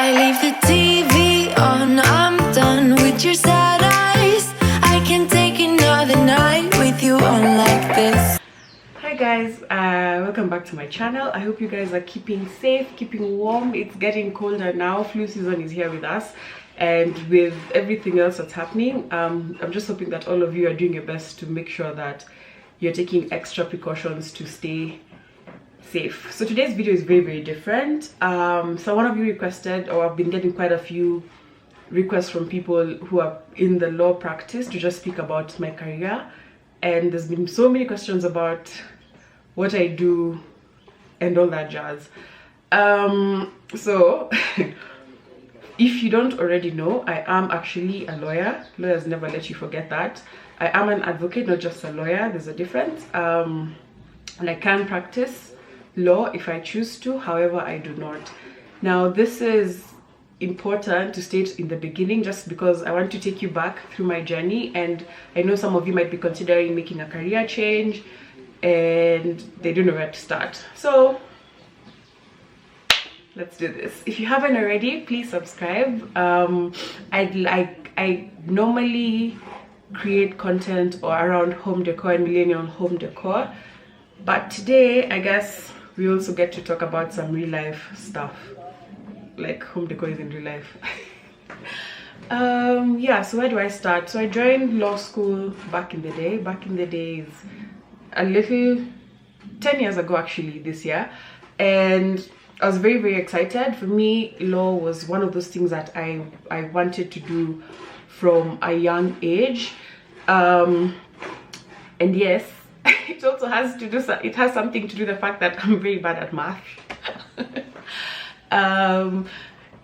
I leave the TV on, I'm done with your sad eyes. I can take another night with you on like this. Hi guys, welcome back to my channel. I hope you guys are keeping safe, keeping warm. It's getting colder now. Flu season is here with us, and with everything else that's happening, I'm just hoping that all of you are doing your best to make sure that you're taking extra precautions to stay safe. So today's video is very different. So one of you requested, or I've been getting quite a few requests from people who are in the law practice to just speak about my career, and there's been so many questions about what I do and all that jazz. So if you don't already know, I am actually a lawyer. Lawyers never let you forget that. I am an advocate, not just a lawyer. There's a difference. And I can practice law if I choose to, however I do not. Now this is important to state in the beginning, just because I want to take you back through my journey, and I know some of you might be considering making a career change and they don't know where to start. So let's do this. If you haven't already, please subscribe. I normally create content or around home decor and millennial home decor, but today I guess we also get to talk about some real life stuff, like home decor is in real life. Yeah, so where do I start? So I joined law school back in the days, a little 10 years ago actually, this year, and I was very excited. For me, law was one of those things that I wanted to do from a young age, and yes, it also has to do, it has something to do with the fact that I'm very bad at math.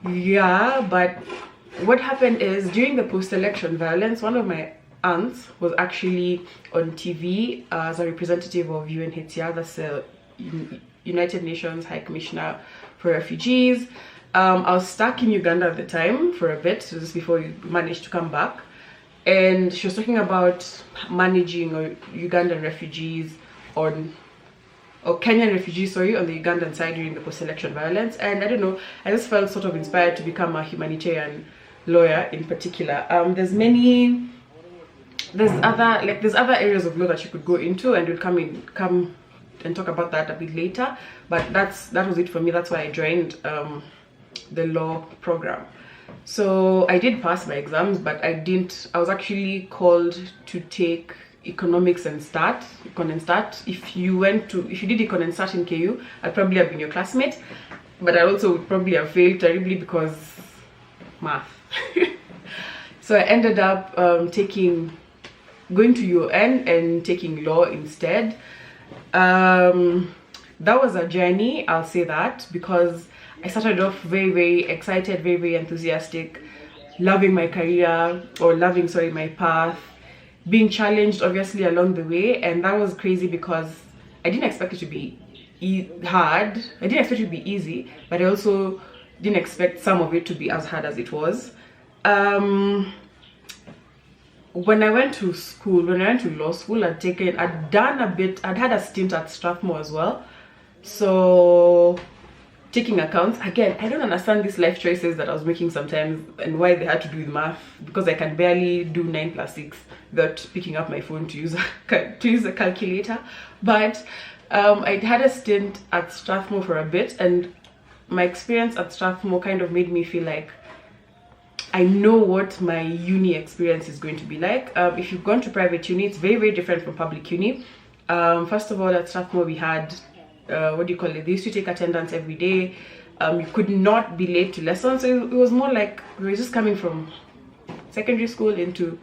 Yeah, but what happened is, during the post-election violence, one of my aunts was actually on TV as a representative of UNHCR, that's the United Nations High Commissioner for Refugees. I was stuck in Uganda at the time for a bit, so just before we managed to come back, and she was talking about managing Ugandan refugees or Kenyan refugees, sorry, on the Ugandan side during the post-election violence. And I don't know, I just felt sort of inspired to become a humanitarian lawyer in particular. There's other areas of law that you could go into, and we'll come and talk about that a bit later, but that was it for me. That's why I joined the law program. So I did pass my exams, but I was actually called to take economics and stat, econ and stat. If you did econ and stat in KU, I'd probably have been your classmate, but I also would probably have failed terribly because math. So I ended up going to UN and taking law instead. That was a journey, I'll say that, because I started off very excited, very enthusiastic, loving my career, or loving, sorry, my path, being challenged obviously along the way. And that was crazy because I didn't expect it to be hard. I didn't expect it to be easy, but I also didn't expect some of it to be as hard as it was. When I went to law school, I'd had a stint at Strathmore as well. So taking accounts, again, I don't understand these life choices that I was making sometimes and why they had to do with math, because I can barely do 9 + 6 without picking up my phone to use a calculator. But I had a stint at Strathmore for a bit, and my experience at Strathmore kind of made me feel like I know what my uni experience is going to be like. If you've gone to private uni, it's very different from public uni. First of all, at Strathmore we had they used to take attendance every day. You could not be late to lessons, so it was more like we were just coming from secondary school into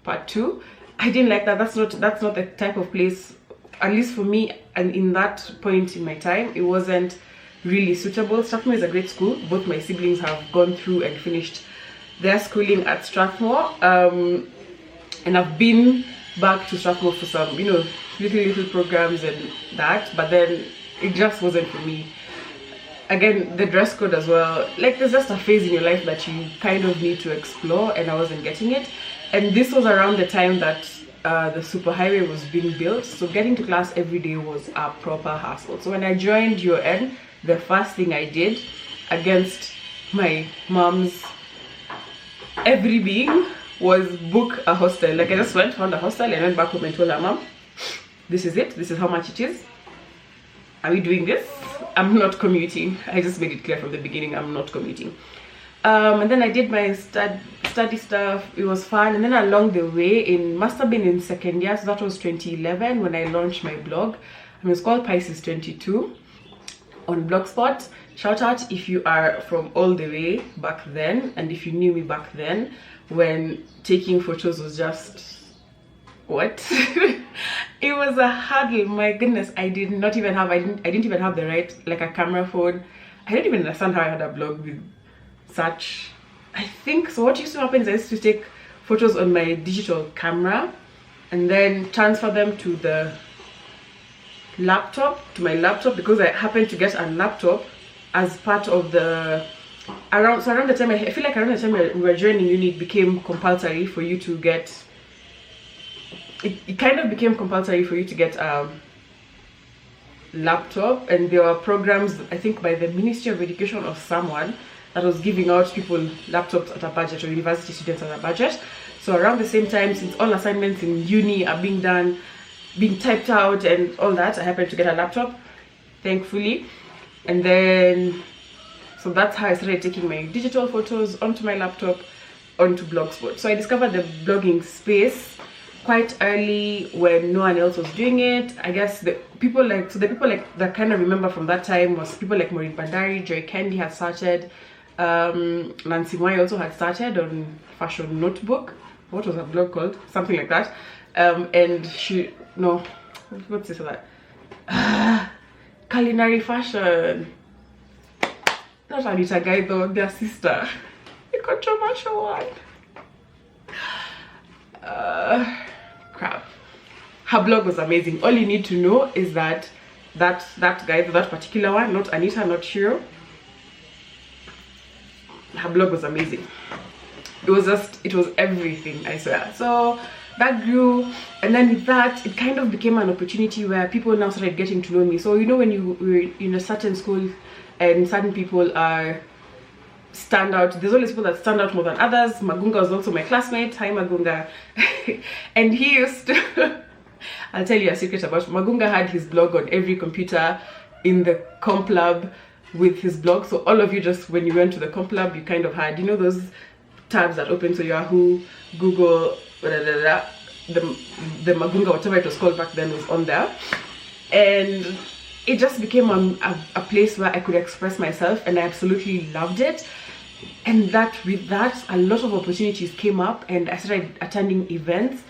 part 2. I didn't like that. That's not the type of place, at least for me, and in that point in my time, it wasn't really suitable. Strathmore is a great school. Both my siblings have gone through and finished their schooling at Strathmore, and I've been back to Strathmore for some, little programs and that, but then it just wasn't for me. Again, the dress code as well, like there's just a phase in your life that you kind of need to explore, and I wasn't getting it. And this was around the time that the superhighway was being built, so getting to class every day was a proper hassle. So when I joined UN, the first thing I did, against my mom's every being was book a hostel. Like I just found a hostel and went back home and told her, Mom, this is it, this is how much it is. Are we doing this? I'm not commuting. I just made it clear from the beginning, I'm not commuting. And then I did my study stuff. It was fun. And then along the way, must have been in second year, so that was 2011 when I launched my blog. It was called Pisces 22 on Blogspot. Shout out if you are from all the way back then, and if you knew me back then when taking photos was just what? It was a hurdle. My goodness, I didn't even have the right, like, a camera phone. I didn't even understand how I had a blog with such, I think. So what used to happen is I used to take photos on my digital camera and then transfer them to my laptop, because I happened to get a laptop as part of the around the time, I feel like around the time we were joining uni, it became compulsory for you to get it kind of became compulsory for you to get a laptop, and there were programs, I think by the Ministry of Education or someone, that was giving out people laptops at a budget, or university students at a budget. So around the same time, since all assignments in uni are being typed out and all that, I happened to get a laptop, thankfully. And then, so that's how I started taking my digital photos onto my laptop, onto Blogspot. So I discovered the blogging space quite early when no one else was doing it. I guess the people that kind of remember from that time was people like Maureen Bandari, Joy Candy had started, Nancy Mwai also had started on Fashion Notebook. What was her blog called? Something like that. And what's this or that? Culinary Fashion. Not Anita Guy though, their sister. The controversial one. Crap. Her blog was amazing. All you need to know is that guy, that particular one, not Anita, not Shiro, her blog was amazing. It was everything, I swear. So that grew, and then with that, it kind of became an opportunity where people now started getting to know me. So you know, when you were in a certain school and certain people stand out, there's always people that stand out more than others. Magunga was also my classmate. Hi Magunga. And he used to I'll tell you a secret about Magunga. Had his blog on every computer in the comp lab with his blog. So all of you, just when you went to the comp lab, you kind of had, you know, those tabs that open, so Yahoo, Google, the Magunga, whatever it was called back then, was on there. And it just became a place where I could express myself, and I absolutely loved it. And with that, a lot of opportunities came up, and I started attending events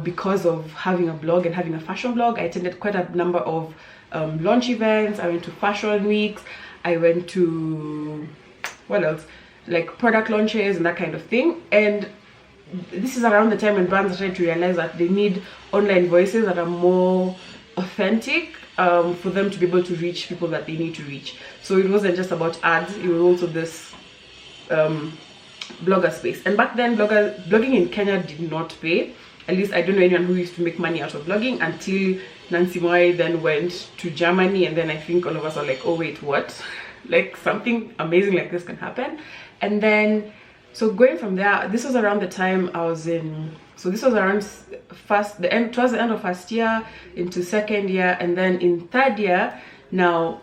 because of having a blog and having a fashion blog. I attended quite a number of launch events. I went to fashion weeks. I went to, what else? Like product launches and that kind of thing. And this is around the time when brands are trying to realize that they need online voices that are more authentic for them to be able to reach people that they need to reach. So it wasn't just about ads, it was also this blogger space. And back then, blogging in Kenya did not pay. At least I don't know anyone who used to make money out of blogging until Nancy Mwai then went to Germany, and then I think all of us are like, oh wait, what? Like something amazing like this can happen. And then, so going from there, this was around the time I was in, so this was around towards the end of first year into second year, and then in third year, now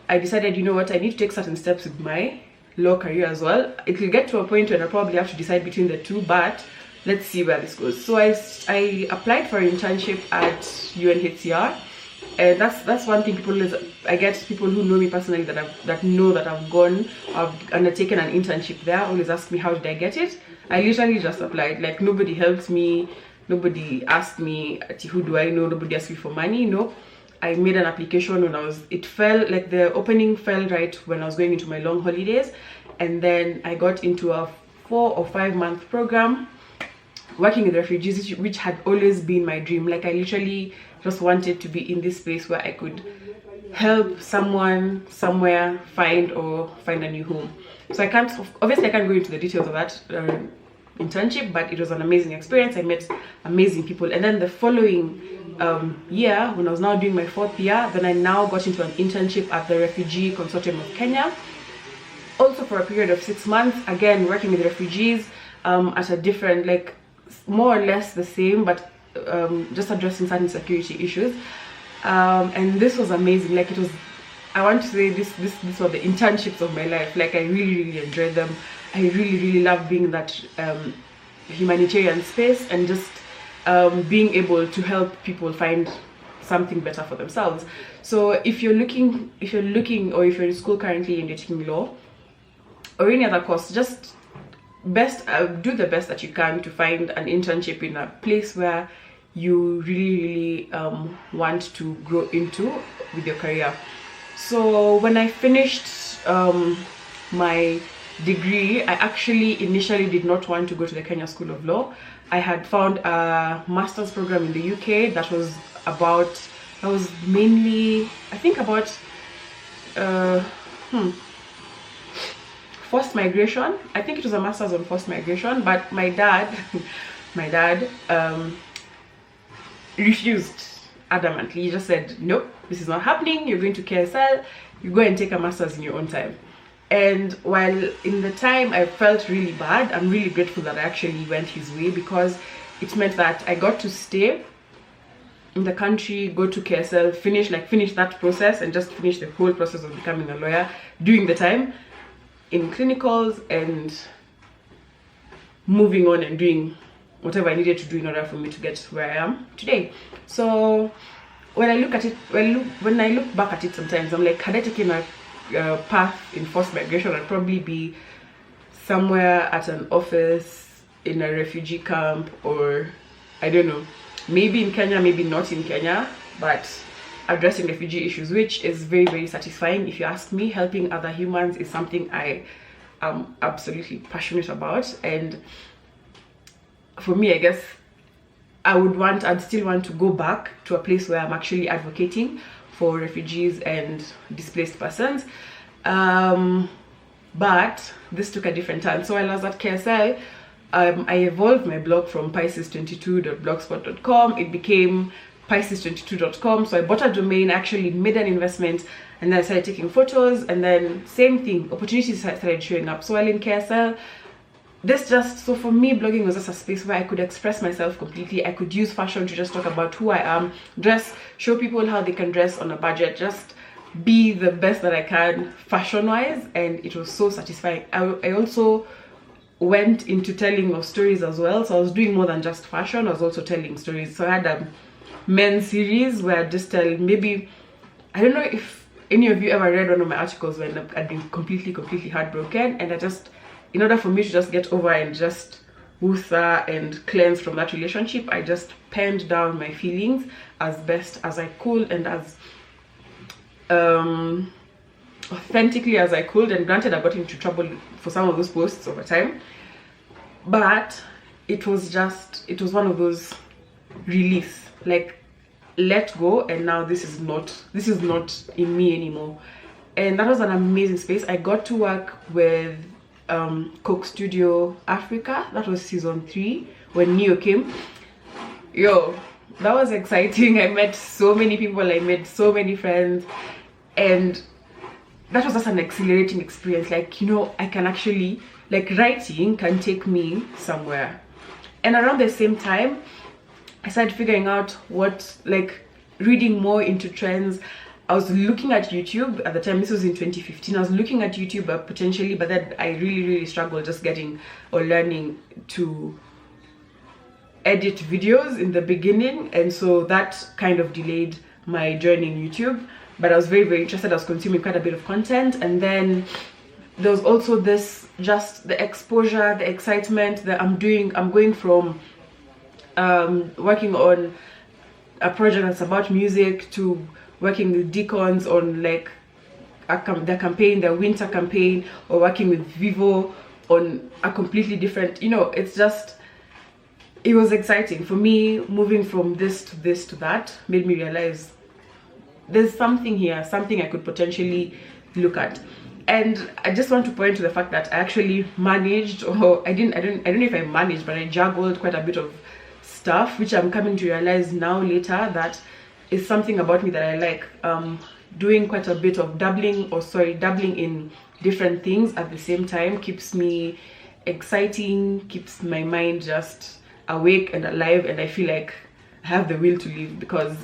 I decided, you know what, I need to take certain steps with my law career as well. It will get to a point when I probably have to decide between the two, but let's see where this goes. So I applied for an internship at UNHCR, and that's one thing I get people who know me personally that know that I've undertaken an internship there, always ask me how did I get it. I literally just applied. Like, nobody helped me, nobody asked me who do I know, nobody asked me for money. No, I made an application when it fell, like the opening fell right when I was going into my long holidays, and then I got into a 4 or 5 month program working with refugees, which had always been my dream. Like, I literally just wanted to be in this space where I could help someone somewhere find a new home. So obviously I can't go into the details of that internship, but it was an amazing experience. I met amazing people. And then the following year, when I was now doing my 4th year, then I now got into an internship at the Refugee Consortium of Kenya, also also for a period of 6 months, again working with refugees at a different, like more or less the same, but just addressing certain security issues. And this was amazing. Like, it was, I want to say this were the internships of my life. Like, I really enjoyed them. I really loved being in that humanitarian space, and just being able to help people find something better for themselves. So if you're looking, or if you're in school currently and you're taking law or any other course, just do the best that you can to find an internship in a place where you really want to grow into with your career. So when I finished my degree, I actually initially did not want to go to the Kenya School of Law. I had found a master's program in the UK that was mainly, I think, about forced migration. I think it was a master's on forced migration, but my dad refused adamantly. He just said, nope, this is not happening. You're going to KSL, you go and take a master's in your own time. And while in the time I felt really bad, I'm really grateful that I actually went his way, because it meant that I got to stay in the country, go to KSL, finish that process, and just finish the whole process of becoming a lawyer during the time in clinicals, and moving on and doing whatever I needed to do in order for me to get where I am today. So when I look at it, when I look back at it, sometimes I'm like, had I taken a path in forced migration, I'd probably be somewhere at an office in a refugee camp, or I don't know, maybe in Kenya, maybe not in Kenya, but addressing refugee issues, which is very satisfying. If you ask me, helping other humans is something I am absolutely passionate about. And for me, I guess I'd still want to go back to a place where I'm actually advocating for refugees and displaced persons. But this took a different turn. So while I was at KSL, I evolved my blog from pisces22.blogspot.com. It became pisces22.com. So I bought a domain, actually made an investment, and then I started taking photos, and then same thing, opportunities started showing up. So while in KSL, so for me, blogging was just a space where I could express myself completely. I could use fashion to just talk about who I am, show people how they can dress on a budget, just be the best that I can fashion wise, and it was so satisfying. I also went into telling of stories as well, so I was doing more than just fashion. I was also telling stories. So I had a men's series where I just tell, maybe, I don't know if any of you ever read one of my articles when I'd been completely heartbroken, and in order for me to just get over and just woosa and cleanse from that relationship, I just penned down my feelings as best as I could, and as authentically as I could. And granted, I got into trouble for some of those posts over time, but it was one of those release, like, let go, and now this is not in me anymore. And that was an amazing space. I got to work with Coke Studio Africa. That was season 3 when Neo came. Yo, that was exciting. I met so many people, I made so many friends, and that was just an exhilarating experience. Like, I can actually, like, writing can take me somewhere. And around the same time, I started figuring out reading more into trends. I was looking at YouTube at the time. This was in 2015. I was looking at YouTube potentially, but then I really struggled just getting or learning to edit videos in the beginning, and so that kind of delayed my journey in YouTube. But I was very interested. I was consuming quite a bit of content, and then there was also this, just the exposure, the excitement that I'm going from working on a project that's about music to working with Deacons on their campaign, their winter campaign, or working with Vivo on a completely different, it was exciting for me. Moving from this to that made me realize there's something here, something I could potentially look at. And I just want to point to the fact that I actually managed, or I don't know if I managed, but I juggled quite a bit of stuff, which I'm coming to realize now later that is something about me that I like. doing quite a bit of dabbling in different things at the same time keeps me exciting, keeps my mind just awake and alive, and I feel like I have the will to live, because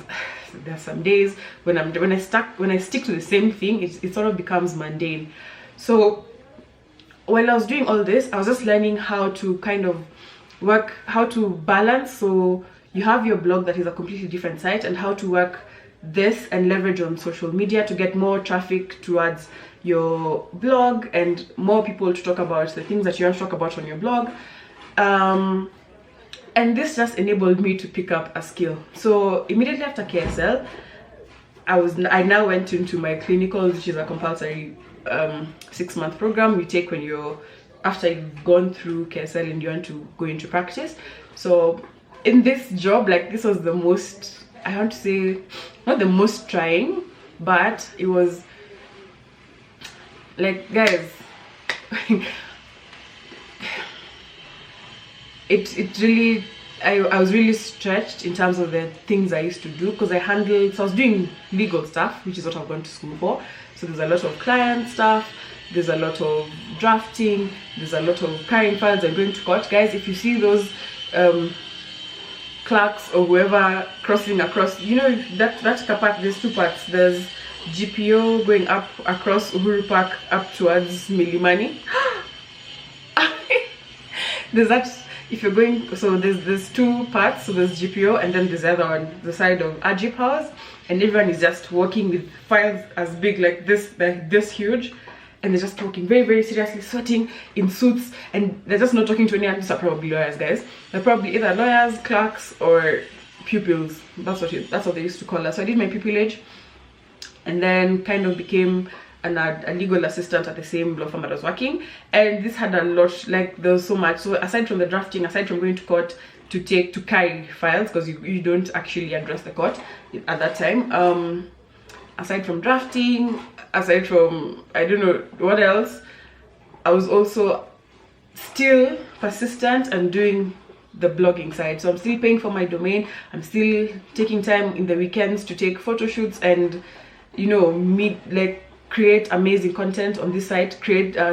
there are some days when I stick to the same thing, it sort of becomes mundane. So while I was doing all this, I was just learning how to kind of how to balance. So you have your blog that is a completely different site, and how to work this and leverage on social media to get more traffic towards your blog and more people to talk about the things that you want to talk about on your blog. And this just enabled me to pick up a skill. So immediately after KSL, I now went into my clinicals, which is a compulsory 6-month program we take when after you've gone through KSL and you want to go into practice. So in this job, like, this was the most, I want to say, not the most trying, but it was like, guys, it really, I was really stretched in terms of the things I used to do, because I was doing legal stuff, which is what I've gone to school for. So there's a lot of client stuff, there's a lot of drafting, there's a lot of carrying files and going to court. Guys, if you see those clerks or whoever crossing across, you know, that car park, there's 2 parts. There's GPO going up across Uhuru Park up towards Milimani. There's that, if you're going, so there's 2 parts. So there's GPO, and then there's the other one, the side of Ajip House, and everyone is just walking with files as big like this huge, and they're just talking very, very seriously, sweating in suits, and they're just not talking to anyone. These are probably lawyers, guys. They're probably either lawyers, clerks, or pupils. That's what they used to call us. So I did my pupillage, and then kind of became a legal assistant at the same law firm I was working. And this had a lot, like, there was so much. So aside from the drafting, aside from going to court to carry files, because you don't actually address the court at that time, aside from drafting, aside from, I don't know what else, I was also still persistent and doing the blogging side. So I'm still paying for my domain, I'm still taking time in the weekends to take photo shoots and, you know, create amazing content on this site,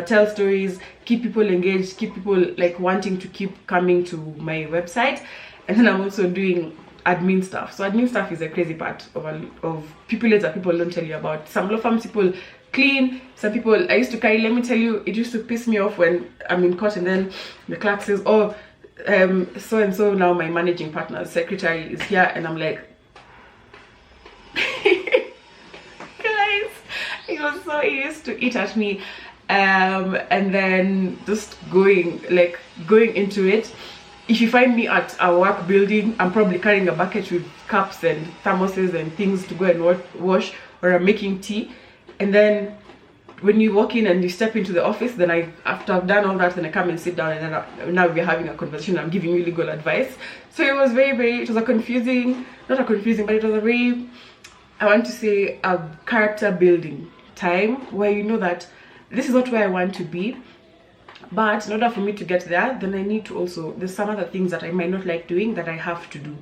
tell stories, keep people engaged, keep people like wanting to keep coming to my website. And then I'm also doing admin stuff. So admin stuff is a crazy part of pupillage that people don't tell you about. Some law firms people clean, some people, I used to carry, let me tell you, it used to piss me off when I'm in court and then the clerk says, oh, so and so now my managing partner's secretary is here, and I'm like, guys, he used to eat at me. And then just going into it. If you find me at a work building, I'm probably carrying a bucket with cups and thermoses and things to go and wash, or I'm making tea. And then when you walk in and you step into the office, then after I've done all that, then I come and sit down, and then now we're having a conversation. I'm giving you legal advice. So it was it was a confusing, not a confusing, but it was a very, I want to say, a character building time where you know that this is not where I want to be. But in order for me to get there, then I need to also, there's some other things that I might not like doing that I have to do.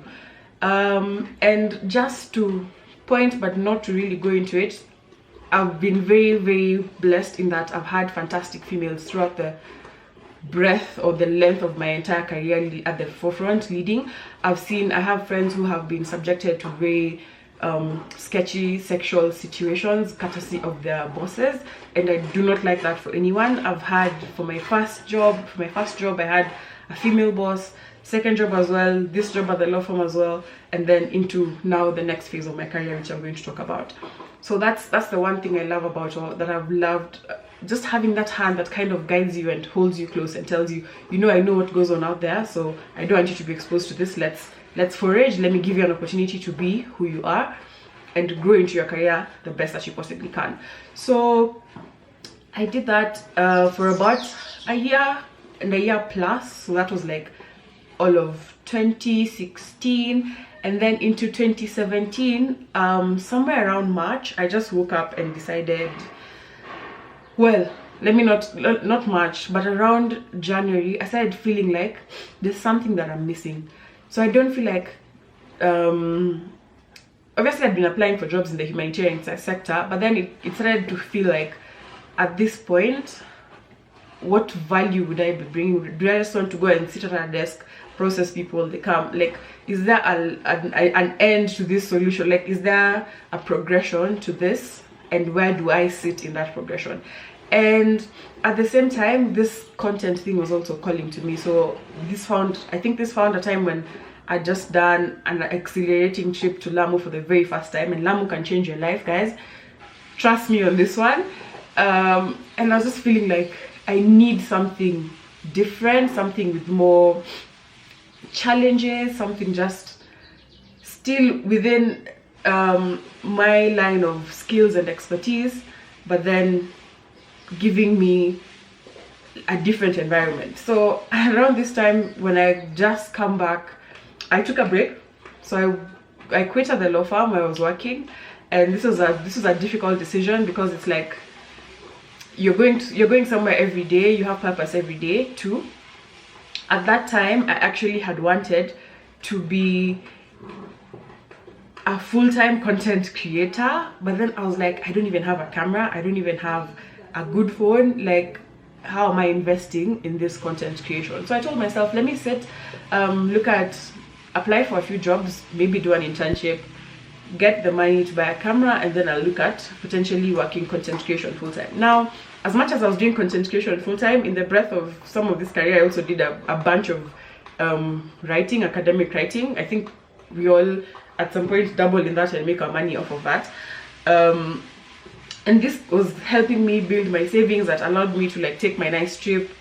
And just to point, but not to really go into it, I've been very, very blessed in that I've had fantastic females throughout the breadth or the length of my entire career at the forefront leading. I have friends who have been subjected to very sketchy sexual situations courtesy of their bosses, and I do not like that for anyone. I've had, for my first job I had a female boss, second job as well, this job at the law firm as well, and then into now the next phase of my career, which I'm going to talk about. So that's the one thing I love about that I've loved, just having that hand that kind of guides you and holds you close and tells you, you know, I know what goes on out there, so I don't want you to be exposed to this. Let's forage. Let me give you an opportunity to be who you are and grow into your career the best that you possibly can. So I did that for about a year and a year plus. So that was like all of 2016, and then into 2017, somewhere around March, I just woke up and decided, well, let me not March, but around January, I started feeling like there's something that I'm missing. So I don't feel like obviously I'd been applying for jobs in the humanitarian sector, but then it started to feel like, at this point, what value would I be bringing? Do I just want to go and sit at a desk, process people, they come? Like, is there an end to this solution? Like, is there a progression to this? And where do I sit in that progression? And at the same time, this content thing was also calling to me. So I think this found a time when I'd just done an accelerating trip to Lamu for the very first time, and Lamu can change your life, guys. Trust me on this one. And I was just feeling like I need something different, something with more challenges, something just still within my line of skills and expertise, but then giving me a different environment. So around this time, when I just come back, I took a break. So I quit at the law firm where I was working, and this was a difficult decision, because it's like you're going somewhere every day, you have purpose every day too. At that time, I actually had wanted to be a full-time content creator, but then I was like, I don't even have a camera, I don't even have a good phone. Like, how am I investing in this content creation? So I told myself, let me sit, apply for a few jobs, maybe do an internship, get the money to buy a camera, and then I'll look at potentially working content creation full-time. Now, as much as I was doing content creation full-time, in the breadth of some of this career, I also did a bunch of writing, academic writing. I think we all at some point dabble in that and make our money off of that. And this was helping me build my savings that allowed me to like take my nice trip,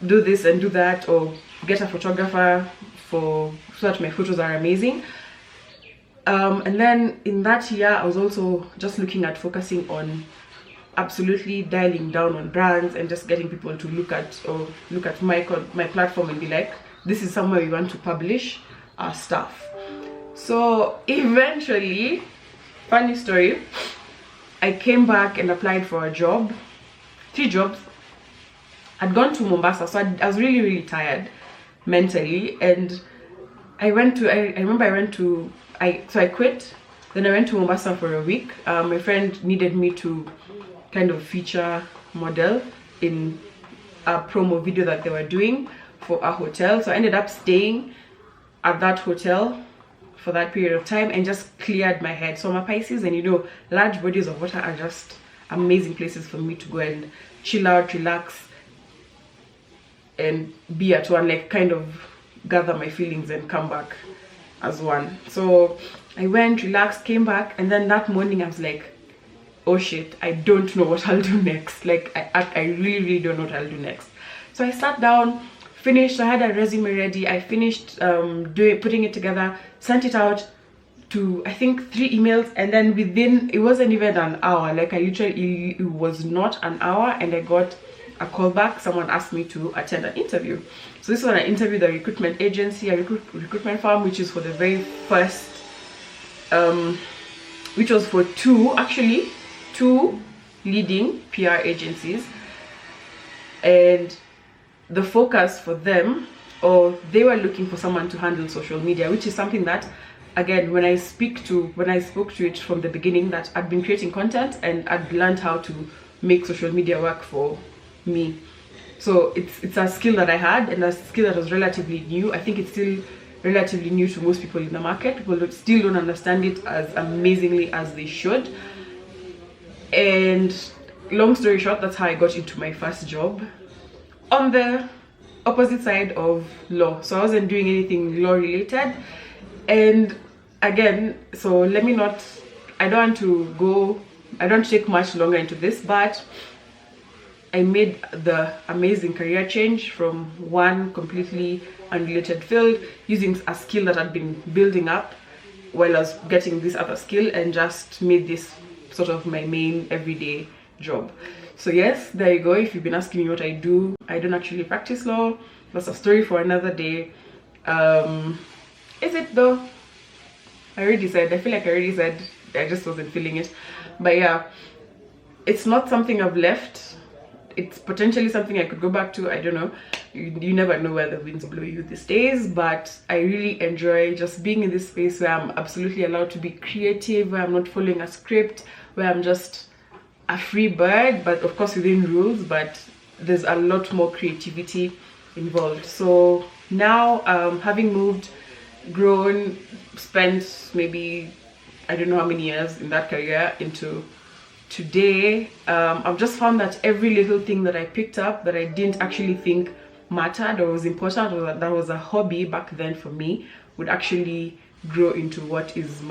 do this and do that, or get a photographer so that my photos are amazing. And then in that year, I was also just looking at focusing on absolutely dialing down on brands and just getting people to look at my platform and be like, this is somewhere we want to publish our stuff. So eventually, funny story, I came back and applied for a job, 3 jobs. I'd gone to Mombasa, so I was really tired mentally, and I quit. Then I went to Mombasa for a week. My friend needed me to kind of feature model in a promo video that they were doing for a hotel. So I ended up staying at that hotel for that period of time and just cleared my head. So I'm a Pisces, and you know, large bodies of water are just amazing places for me to go and chill out, relax, and be at one, like kind of gather my feelings and come back as one. So I went, relaxed, came back, and then that morning I was like, oh shit, I don't know what I'll do next. Like I really don't know what I'll do next. So I sat down, finished, I had a resume ready, I finished putting it together, sent it out to I think 3 emails, and then within, it wasn't even an hour, like it was not an hour, and I got a call back. Someone asked me to attend an interview. So this was an interview, the recruitment agency, a recruitment firm, which is for the very first, which was for two leading PR agencies, and the focus for them, or they were looking for someone to handle social media, which is something that, again, when I spoke to it from the beginning, that I'd been creating content and I'd learned how to make social media work for me. So it's a skill that I had, and a skill that was relatively new. I think it's still relatively new to most people in the market. People still don't understand it as amazingly as they should. And long story short, that's how I got into my first job on the opposite side of law. So I wasn't doing anything law related. And again, so I don't want to take much longer into this, but I made the amazing career change from one completely unrelated field, using a skill that I'd been building up while I was getting this other skill, and just made this sort of my main everyday job. So yes, there you go. If you've been asking me what I do, I don't actually practice law. That's a story for another day. Is it though? I feel like I already said, I just wasn't feeling it. But yeah, it's not something I've left. It's potentially something I could go back to, I don't know. you never know where the winds blow you these days, but I really enjoy just being in this space where I'm absolutely allowed to be creative, where I'm not following a script, where I'm just a free bird, but of course within rules, but there's a lot more creativity involved. So now, having moved, grown, spent maybe I don't know how many years in that career into today, I've just found that every little thing that I picked up that I didn't actually think mattered or was important, or that was a hobby back then for me, would actually grow into what is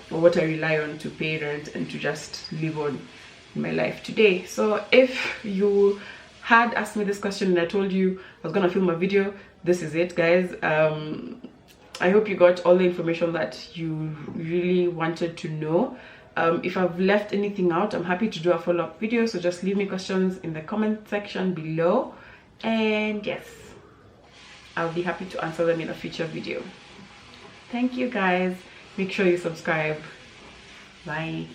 what I rely on to pay rent and to just live on in my life today. So if you had asked me this question and I told you I was gonna film a video, this is it, guys. I hope you got all the information that you really wanted to know. If I've left anything out, I'm happy to do a follow-up video, so just leave me questions in the comment section below, and yes, I'll be happy to answer them in a future video. Thank you guys. Make sure you subscribe. Bye.